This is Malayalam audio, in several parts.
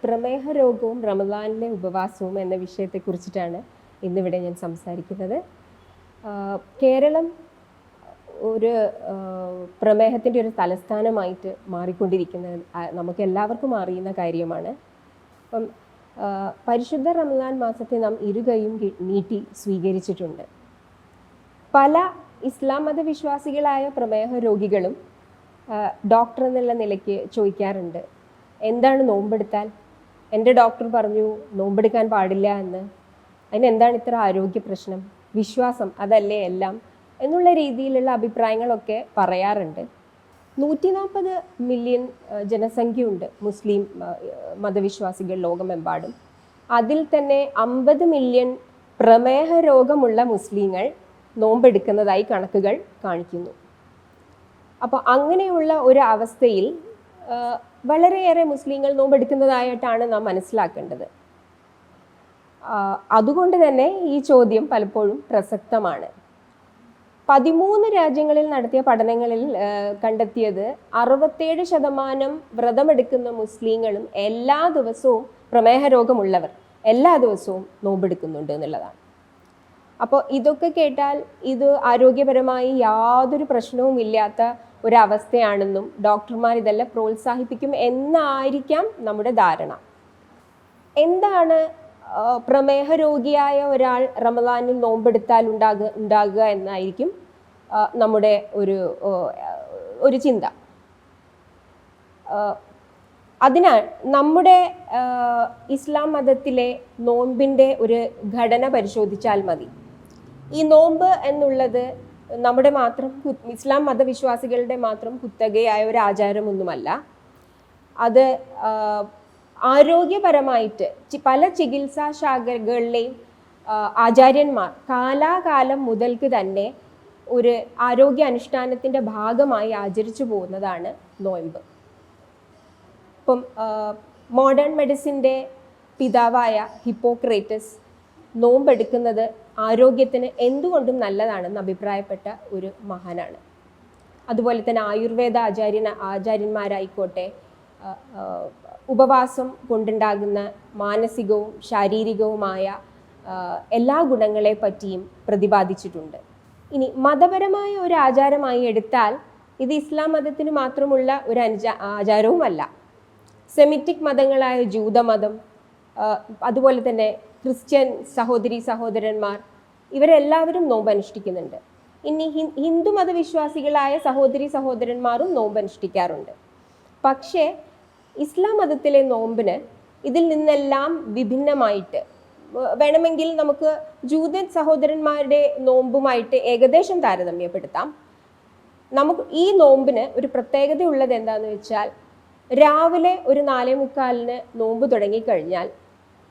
പ്രമേഹ രോഗവും റമദാനിലെ ഉപവാസവും എന്ന വിഷയത്തെക്കുറിച്ചിട്ടാണ് ഇന്നിവിടെ ഞാൻ സംസാരിക്കുന്നത്. കേരളം ഒരു പ്രമേഹത്തിൻ്റെ ഒരു തലസ്ഥാനമായിട്ട് മാറിക്കൊണ്ടിരിക്കുന്നത് നമുക്ക് എല്ലാവർക്കും അറിയുന്ന കാര്യമാണ്. അപ്പം പരിശുദ്ധ റമദാൻ മാസത്തെ നാം ഇരുകൈയും നീട്ടി സ്വീകരിച്ചിട്ടുണ്ട്. പല ഇസ്ലാം മതവിശ്വാസികളായ പ്രമേഹ രോഗികളും ഡോക്ടർ എന്നുള്ള നിലയ്ക്ക് ചോദിക്കാറുണ്ട്, എന്താണ് നോമ്പെടുത്താൽ? എൻ്റെ ഡോക്ടർ പറഞ്ഞു നോമ്പെടുക്കാൻ പാടില്ല എന്ന്. അതിനെന്താണ് ഇത്ര ആരോഗ്യ പ്രശ്നം? വിശ്വാസം അതല്ലേ എല്ലാം എന്നുള്ള രീതിയിലുള്ള അഭിപ്രായങ്ങളൊക്കെ പറയാറുണ്ട്. 140 മില്യൺ ജനസംഖ്യയുണ്ട് മുസ്ലിം മതവിശ്വാസികൾ ലോകമെമ്പാടും. അതിൽ തന്നെ 50 മില്യൺ പ്രമേഹ രോഗമുള്ള മുസ്ലിങ്ങൾ നോമ്പെടുക്കുന്നതായി കണക്കുകൾ കാണിക്കുന്നു. അപ്പോൾ അങ്ങനെയുള്ള ഒരു അവസ്ഥയിൽ വളരെയേറെ മുസ്ലിങ്ങൾ നോമ്പെടുക്കുന്നതായിട്ടാണ് നാം മനസ്സിലാക്കേണ്ടത്. അതുകൊണ്ട് തന്നെ ഈ ചോദ്യം പലപ്പോഴും പ്രസക്തമാണ്. 13 രാജ്യങ്ങളിൽ നടത്തിയ പഠനങ്ങളിൽ കണ്ടെത്തിയത് 67% വ്രതമെടുക്കുന്ന മുസ്ലിങ്ങളും എല്ലാ ദിവസവും പ്രമേഹ രോഗമുള്ളവർ എല്ലാ ദിവസവും നോമ്പെടുക്കുന്നുണ്ട് എന്നുള്ളതാണ്. അപ്പോൾ ഇതൊക്കെ കേട്ടാൽ ഇത് ആരോഗ്യപരമായി യാതൊരു പ്രശ്നവും ഇല്ലാത്ത ഒരവസ്ഥയാണെന്നും ഡോക്ടർമാർ ഇതെല്ലാം പ്രോത്സാഹിപ്പിക്കും എന്നായിരിക്കാം നമ്മുടെ ധാരണ. എന്താണ് പ്രമേഹ രോഗിയായ ഒരാൾ റമദാനിൽ നോമ്പെടുത്താൽ ഉണ്ടാകുക എന്നായിരിക്കും നമ്മുടെ ഒരു ചിന്ത. അതിനാൽ നമ്മുടെ ഇസ്ലാം മതത്തിലെ നോമ്പിൻ്റെ ഒരു ഘടന പരിശോധിച്ചാൽ മതി. ഈ നോമ്പ് എന്നുള്ളത് നമ്മുടെ മാത്രം ഇസ്ലാം മതവിശ്വാസികളുടെ മാത്രം കുത്തകയായ ഒരു ആചാരമൊന്നുമല്ല. അത് ആരോഗ്യപരമായിട്ട് പല ചികിത്സാ ശാഖകളിലെയും ആചാര്യന്മാർ കാലാകാലം മുതൽക്ക് തന്നെ ഒരു ആരോഗ്യ അനുഷ്ഠാനത്തിൻ്റെ ഭാഗമായി ആചരിച്ചു പോകുന്നതാണ് നോയമ്പ്. ഇപ്പം മോഡേൺ മെഡിസിൻ്റെ പിതാവായ ഹിപ്പോക്രേറ്റസ് നോമ്പെടുക്കുന്നത് ആരോഗ്യത്തിന് എന്തുകൊണ്ടും നല്ലതാണെന്ന് അഭിപ്രായപ്പെട്ട ഒരു മഹാനാണ്. അതുപോലെ തന്നെ ആയുർവേദ ആചാര്യന്മാരായിക്കോട്ടെ ഉപവാസം കൊണ്ടുണ്ടാകുന്ന മാനസികവും ശാരീരികവുമായ എല്ലാ ഗുണങ്ങളെ പറ്റിയും പ്രതിപാദിച്ചിട്ടുണ്ട്. ഇനി മതപരമായ ഒരു ആചാരമായി എടുത്താൽ ഇത് ഇസ്ലാം മതത്തിന് മാത്രമുള്ള ഒരു ആചാരവുമല്ല. സെമിറ്റിക് മതങ്ങളായ ജൂതമതം, അതുപോലെ തന്നെ ക്രിസ്ത്യൻ സഹോദരന്മാർ ഇവരെല്ലാവരും നോമ്പ് അനുഷ്ഠിക്കുന്നുണ്ട്. ഇനി ഹിന്ദു മതവിശ്വാസികളായ സഹോദരന്മാരും നോമ്പ് അനുഷ്ഠിക്കാറുണ്ട്. പക്ഷേ ഇസ്ലാം മതത്തിലെ നോമ്പിന് ഇതിൽ നിന്നെല്ലാം വിഭിന്നമായിട്ട് വേണമെങ്കിൽ നമുക്ക് ജൂത സഹോദരന്മാരുടെ നോമ്പുമായിട്ട് ഏകദേശം താരതമ്യപ്പെടുത്താം. നമുക്ക് ഈ നോമ്പിന് ഒരു പ്രത്യേകത ഉള്ളത് എന്താണെന്ന് വെച്ചാൽ, രാവിലെ ഒരു 4:45 നോമ്പ് തുടങ്ങിക്കഴിഞ്ഞാൽ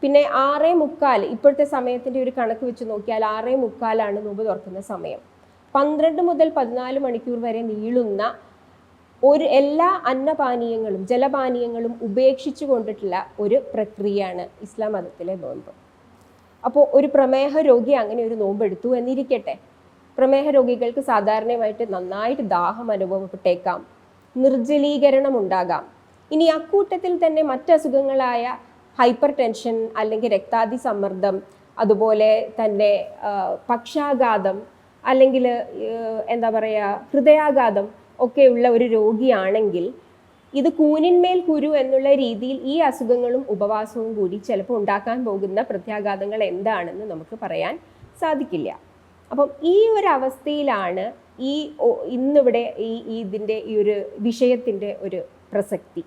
പിന്നെ 6:45, ഇപ്പോഴത്തെ സമയത്തിൻ്റെ ഒരു കണക്ക് വെച്ച് നോക്കിയാൽ 6:45 നോമ്പ് തുറക്കുന്ന സമയം. 12 മുതൽ 14 മണിക്കൂർ വരെ നീളുന്ന എല്ലാ അന്നപാനീയങ്ങളും ജലപാനീയങ്ങളും ഉപേക്ഷിച്ചു കൊണ്ടിട്ടുള്ള ഒരു പ്രക്രിയയാണ് ഇസ്ലാം മതത്തിലെ നോമ്പ്. അപ്പോൾ ഒരു പ്രമേഹ രോഗി അങ്ങനെ ഒരു നോമ്പ് എടുത്തു എന്നിരിക്കട്ടെ, പ്രമേഹ രോഗികൾക്ക് സാധാരണയായിട്ട് നന്നായിട്ട് ദാഹം അനുഭവപ്പെട്ടേക്കാം, നിർജ്ജലീകരണം ഉണ്ടാകാം. ഇനി അക്കൂട്ടത്തിൽ തന്നെ മറ്റസുഖങ്ങളായ ഹൈപ്പർ ടെൻഷൻ അല്ലെങ്കിൽ രക്താതിസമ്മർദ്ദം, അതുപോലെ തന്നെ പക്ഷാഘാതം അല്ലെങ്കിൽ ഹൃദയാഘാതം ഒക്കെയുള്ള ഒരു രോഗിയാണെങ്കിൽ ഇത് കൂനിന്മേൽ കുരു എന്നുള്ള രീതിയിൽ ഈ അസുഖങ്ങളും ഉപവാസവും കൂടി ചിലപ്പോൾ ഉണ്ടാക്കാൻ പോകുന്ന പ്രത്യാഘാതങ്ങൾ എന്താണെന്ന് നമുക്ക് പറയാൻ സാധിക്കില്ല. അപ്പം ഈ ഒരു അവസ്ഥയിലാണ് ഇന്നിവിടെ ഇതിൻ്റെ ഈ ഒരു വിഷയത്തിൻ്റെ ഒരു പ്രസക്തി.